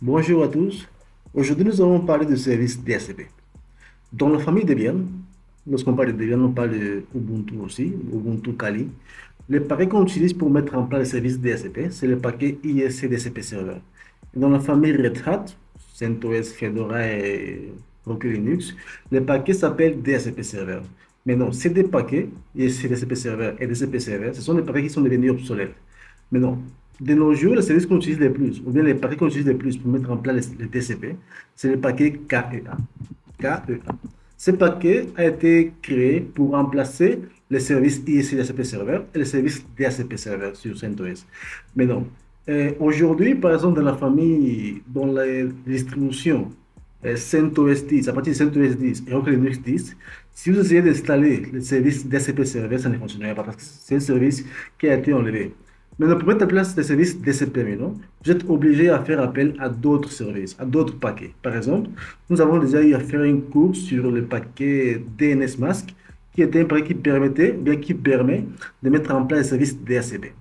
Bonjour à tous. Aujourd'hui, nous allons parler du service DHCP. Dans la famille Debian, lorsqu'on parle de Debian, on parle de Ubuntu aussi, Ubuntu Kali. Le paquet qu'on utilise pour mettre en place le service DHCP, c'est le paquet ISC DHCP Server. Dans la famille Red Hat, CentOS, Fedora et Rocky Linux, le paquet s'appelle DHCP Server. Mais non, ces deux paquets, ISC DHCP Server et DHCP Server, ce sont des paquets qui sont devenus obsolètes. Mais non, de nos jours, le service qu'on utilise le plus, ou bien les paquets qu'on utilise le plus pour mettre en place le TCP, c'est le paquet KEA. KEA. Ce paquet a été créé pour remplacer les services ISC DHCP Server et les services DHCP Server sur CentOS. Mais non. Aujourd'hui, par exemple, dans la famille, dans la distribution CentOS 10, à partir de CentOS 10 et Rocky Linux 10, si vous essayez d'installer le service DHCP Server, ça ne fonctionnerait pas parce que c'est un service qui a été enlevé. Maintenant, pour mettre en place des services DCP, maintenant, vous êtes obligé à faire appel à d'autres services, à d'autres paquets. Par exemple, nous avons déjà eu à faire un cours sur le paquet DNS Mask, qui était un paquet qui permettait, bien qui permet de mettre en place les services DHCP.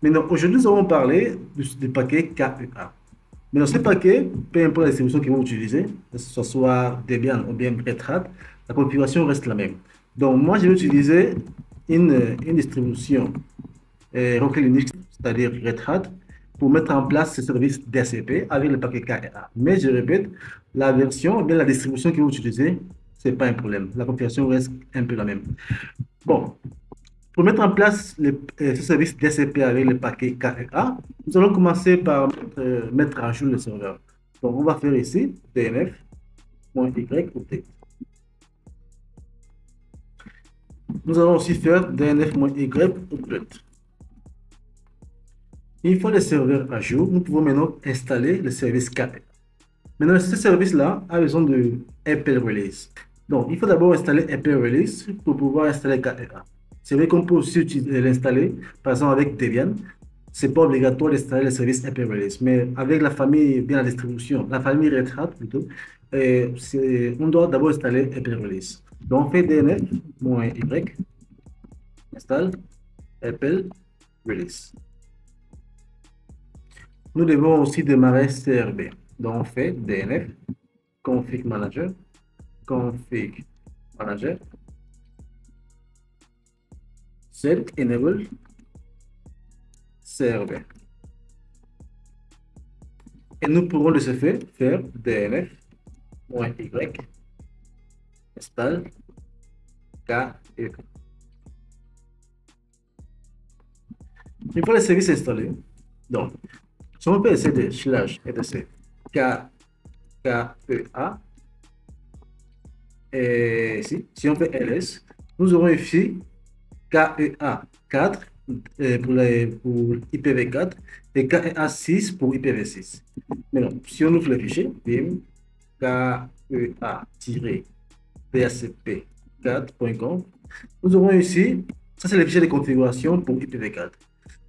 Maintenant, aujourd'hui, nous allons parler du paquet KEA. Maintenant, ce paquet, peu importe la distribution qu'ils vont utiliser, que ce soit Debian ou bien Red Hat, la configuration reste la même. Donc, moi, je vais utiliser une distribution Rocky Linux, c'est-à-dire Red Hat, pour mettre en place ce service DHCP avec le paquet KEA. Mais je répète, la version, bien la distribution que vous utilisez, ce n'est pas un problème. La configuration reste un peu la même. Bon, pour mettre en place ce service DHCP avec le paquet KEA, nous allons commencer par mettre à jour le serveur. Donc, on va faire ici dnf-y ou t. Nous allons aussi faire dnf-y upgrade. Une fois le serveur à jour, nous pouvons maintenant installer le service KEA. Maintenant, ce service-là a besoin de Apple Release. Donc, il faut d'abord installer Apple Release pour pouvoir installer KEA. C'est vrai qu'on peut aussi l'installer, par exemple avec Debian. Ce n'est pas obligatoire d'installer le service Apple Release, mais avec la famille, bien la distribution, la famille Red Hat plutôt, on doit d'abord installer Apple Release. Donc, on fait dnf-y, installe Apple Release. Nous devons aussi démarrer CRB. Donc, on fait DNF, config manager, set enable CRB. Et nous pourrons de ce fait faire dnf-y install KEA. Une fois le service installé, donc, si on peut essayer de /etc KEA, et si on fait ls, nous aurons ici KEA 4 pour IPv4 et KEA 6 pour IPv6. Maintenant, si on ouvre le fichier, bim, KEA-DHCP4.com, nous aurons ici, ça c'est le fichier de configuration pour IPv4.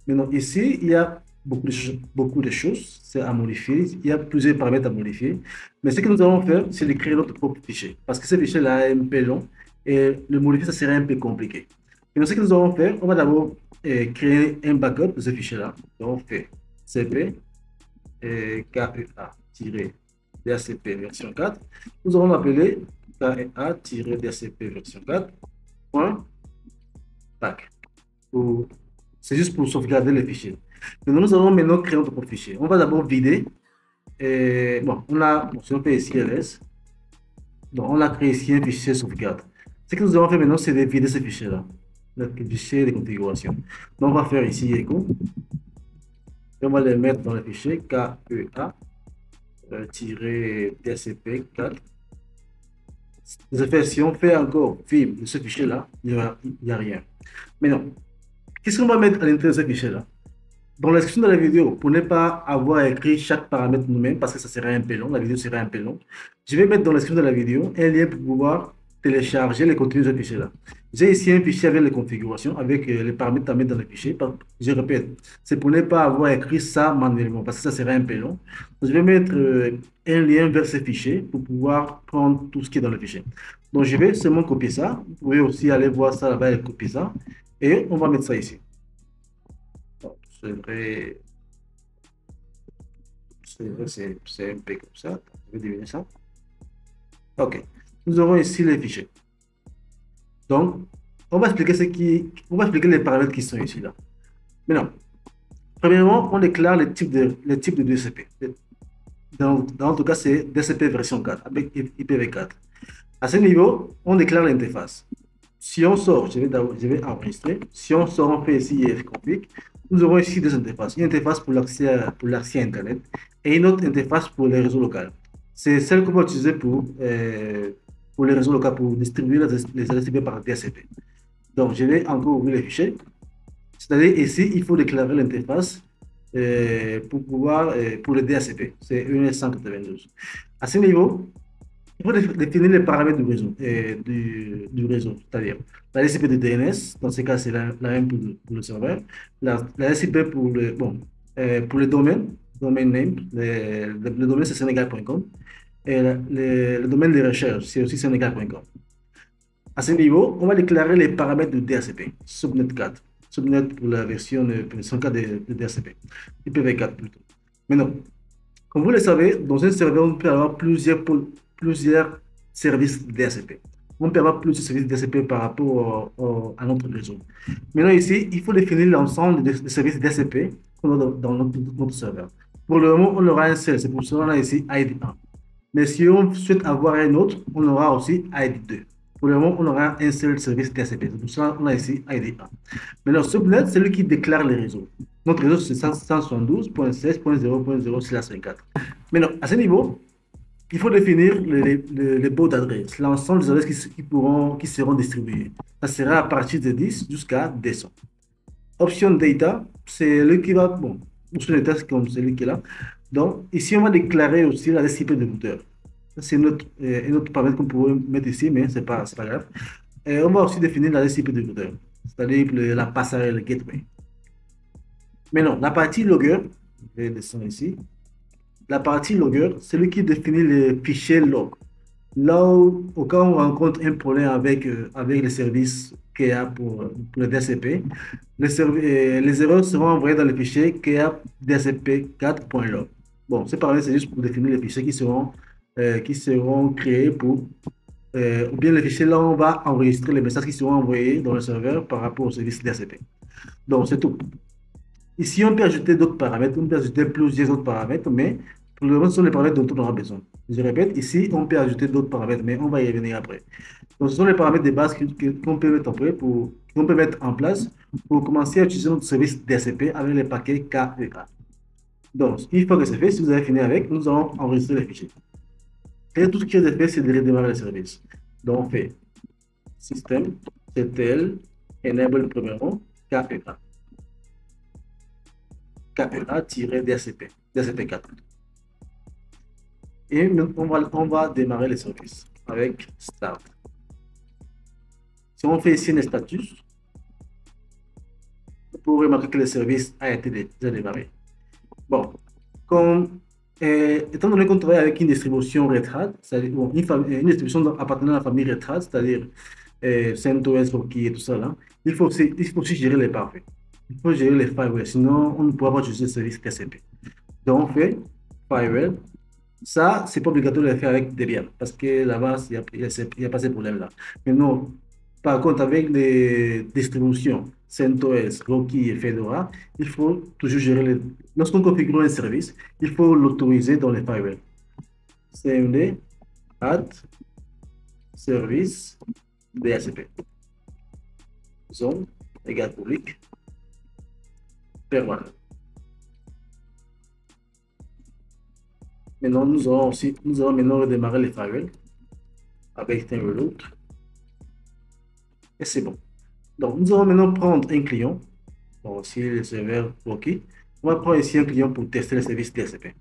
Maintenant, ici, il y a beaucoup de choses à modifier. Il y a plusieurs paramètres à modifier. Mais ce que nous allons faire, c'est de créer notre propre fichier. Parce que ce fichier-là est un peu long et le modifier, ça serait un peu compliqué. Et ce que nous allons faire, on va d'abord créer un backup de ce fichier-là. Donc, on fait cp KEA-DHCP version 4. Nous allons l'appeler KEA-DHCP version 4. Tac. C'est juste pour sauvegarder les fichiers. Donc, nous allons maintenant créer notre propre fichier. On va d'abord vider. Bon, si on fait ici ls, donc on a créé ici un fichier sauvegarde. Ce que nous allons faire maintenant, c'est de vider ce fichier-là, le fichier de configuration. Donc, on va faire ici echo. Et on va les mettre dans le fichier KEA-DHCP4. De ce fait, si on fait encore vim de ce fichier-là, il n'y a rien. Mais non. Qu'est-ce qu'on va mettre à l'intérieur de ce fichier-là? Dans la description de la vidéo, pour ne pas avoir écrit chaque paramètre nous-mêmes, parce que ça serait un peu long, la vidéo serait un peu longue, je vais mettre dans la description de la vidéo un lien pour pouvoir télécharger les contenus de ce fichier-là. J'ai ici un fichier avec les configurations, avec les paramètres à mettre dans le fichier. Je répète, c'est pour ne pas avoir écrit ça manuellement, parce que ça serait un peu long. Je vais mettre un lien vers ce fichier pour pouvoir prendre tout ce qui est dans le fichier. Donc, je vais seulement copier ça. Vous pouvez aussi aller voir ça là-bas et copier ça. Et on va mettre ça ici. C'est un peu comme ça. Je vais deviner ça. OK. Nous aurons ici les fichiers. Donc, on va expliquer les paramètres qui sont ici là. Maintenant, premièrement, on déclare les types de DCP. Dans notre cas, c'est DCP version 4 avec IPv4. À ce niveau, on déclare l'interface. Si on sort, je vais enregistrer. Si on sort, on fait ici ifconfig. Nous aurons ici deux interfaces. Une interface pour l'accès à Internet et une autre interface pour les réseaux locaux. C'est celle qu'on va utiliser pour les réseaux locaux, pour distribuer les ADCP par DHCP. Donc, je vais encore ouvrir les fichiers. C'est-à-dire, ici, il faut déclarer l'interface pour le DHCP. C'est ES192. À ce niveau, il faut définir les paramètres du réseau, c'est-à-dire la DCP de DNS, dans ce cas, c'est la même pour le serveur, la DCP pour le domaine, domain name, le domaine c'est senegal.com, et le domaine de recherche, c'est aussi senegal.com. À ce niveau, on va déclarer les paramètres du DHCP, subnet 4, subnet pour la version 4 de DHCP, IPv4 plutôt. Maintenant, comme vous le savez, dans un serveur, on peut avoir plusieurs services DHCP. On peut avoir plusieurs services DHCP par rapport à notre réseau. Maintenant, ici, il faut définir l'ensemble des services DHCP qu'on a dans notre serveur. Pour le moment, on aura un seul. C'est pour cela qu'on a ici ID1. Mais si on souhaite avoir un autre, on aura aussi ID2. Pour le moment, on aura un seul service DHCP. C'est pour cela qu'on a ici ID1. Maintenant, subnet, c'est lui qui déclare les réseaux. Notre réseau, c'est 172.16.0.0/24. Maintenant, à ce niveau, il faut définir les baux d'adresse, l'ensemble des adresses qui seront distribuées. Ça sera à partir de 10 jusqu'à 200. Option data, c'est lui qui va, bon, option data, c'est comme celui qui est là. Donc, ici, on va déclarer aussi la DCP de routeur. C'est notre paramètre qu'on pourrait mettre ici, mais ce n'est pas grave. Et on va aussi définir la DCP de routeur, c'est-à-dire la passerelle, le gateway. Maintenant, la partie logger, je vais descendre ici. La partie logger, c'est lui qui définit les fichiers log. Là où, au cas où on rencontre un problème avec les services qu'il y a pour le DHCP, les erreurs seront envoyées dans le fichier KEA DHCP4.log. Bon, c'est pareil, c'est juste pour définir les fichiers qui seront créés ou bien les fichiers là où on va enregistrer les messages qui seront envoyés dans le serveur par rapport au service DHCP. Donc, c'est tout. Ici, on peut ajouter d'autres paramètres, on peut ajouter plusieurs autres paramètres, mais pour le moment, ce sont les paramètres dont on aura besoin. Je répète, ici, on peut ajouter d'autres paramètres, mais on va y revenir après. Donc, ce sont les paramètres de base qu'on peut mettre en place pour commencer à utiliser notre service DHCP avec les paquets KEA. Donc, une fois que c'est fait, si vous avez fini avec, nous allons enregistrer les fichiers. Et tout ce qui est fait, c'est de redémarrer le service. Donc, on fait système, ctl, enable premièrement, KEA. KEA-DHCP, DHCP4. Et on va démarrer le service avec Start. Si on fait ici un status, vous pouvez remarquer que le service a été déjà démarré. Bon, étant donné qu'on travaille avec une distribution Red Hat, c'est-à-dire une distribution appartenant à la famille Red Hat, c'est-à-dire CentOS, Rocky et tout ça, là, il faut aussi gérer les parfaits. Il faut gérer les firewalls, sinon on ne pourra pas utiliser le service TCP. Donc on fait firewall. Ça, c'est pas obligatoire de le faire avec Debian, parce que là-bas, il n'y a pas ces problèmes-là. Mais non, par contre, avec les distributions CentOS, Rocky et Fedora, il faut toujours gérer lorsqu'on configure un service, il faut l'autoriser dans les firewalls. cmd add service DHCP. Zone égale public. Permanent. Maintenant, nous allons maintenant redémarrer les firewalls avec un reload. Et c'est bon. Donc, nous allons maintenant prendre un client. Bon, ici, le serveur Rocky. On va prendre ici un client pour tester le service DHCP.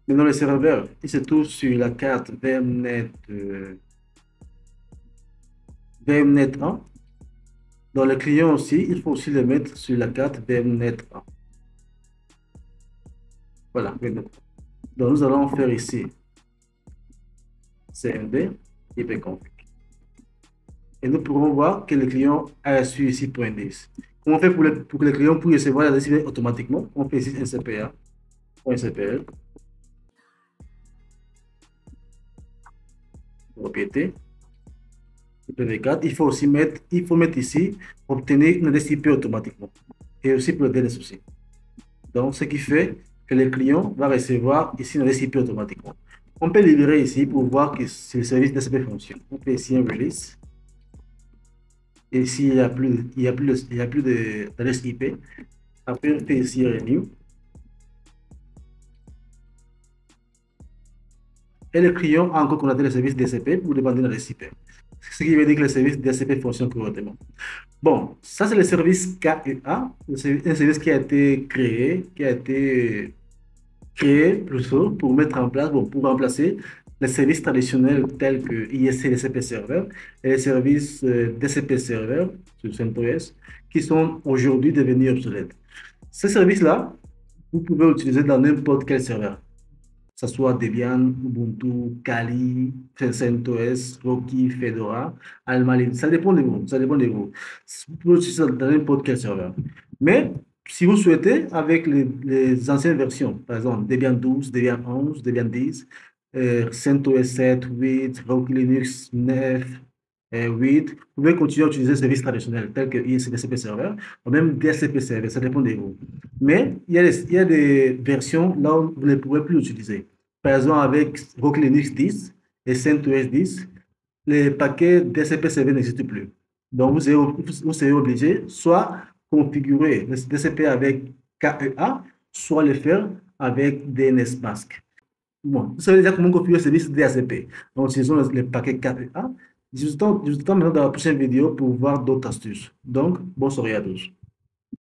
Maintenant, le serveur, il se trouve sur la carte VMnet 1. Dans le client aussi, il faut aussi le mettre sur la carte VMnet 1. Voilà, VMnet 1. Donc, nous allons faire ici cmd ipconfig. Et nous pourrons voir que le client a reçu ici .10. Comment on fait pour que le client puisse recevoir la DHCP automatiquement? On fait ici ncpa.cpl propriété, IPv4. Il faut mettre ici, obtenir une adresse IP automatiquement. Et aussi pour le DNS aussi. Donc, ce qui fait que le client va recevoir ici une adresse IP automatiquement. On peut libérer ici pour voir que si le service DHCP fonctionne. On fait ici un release. Et s'il n'y a plus, d'adresse IP, après on fait ici renew. Et le client a encore connecté le service DHCP pour demander une adresse IP. Ce qui veut dire que le service DHCP fonctionne correctement. Bon, ça c'est le service KEA, un service qui a été créé plutôt pour mettre en place, bon, pour remplacer les services traditionnels tels que ISC DCP Server et les services DCP Server sur CentOS qui sont aujourd'hui devenus obsolètes. Ces services-là, vous pouvez utiliser dans n'importe quel serveur, que ce soit Debian, Ubuntu, Kali, CentOS, Rocky, Fedora, Alma, ça dépend de vous, ça dépend de vous. Vous pouvez utiliser dans n'importe quel serveur. Mais si vous souhaitez, avec les anciennes versions, par exemple Debian 12, Debian 11, Debian 10, CentOS 7, 8, Rocky Linux 9, 8, vous pouvez continuer à utiliser les services traditionnels tels que ISDCP Server ou même DHCP Server, ça dépend de vous. Mais il y a des versions là où vous ne pouvez plus l'utiliser. Par exemple, avec Rocky Linux 10 et CentOS 10, les paquets DHCP Server n'existent plus. Donc, vous serez obligé soit configurer le DCP avec KEA, soit le faire avec DNS Mask. Bon, vous savez déjà comment configurer le service DHCP. Donc, utilisons le paquet KEA. Je vous attends maintenant dans la prochaine vidéo pour voir d'autres astuces. Donc, bonne soirée à tous.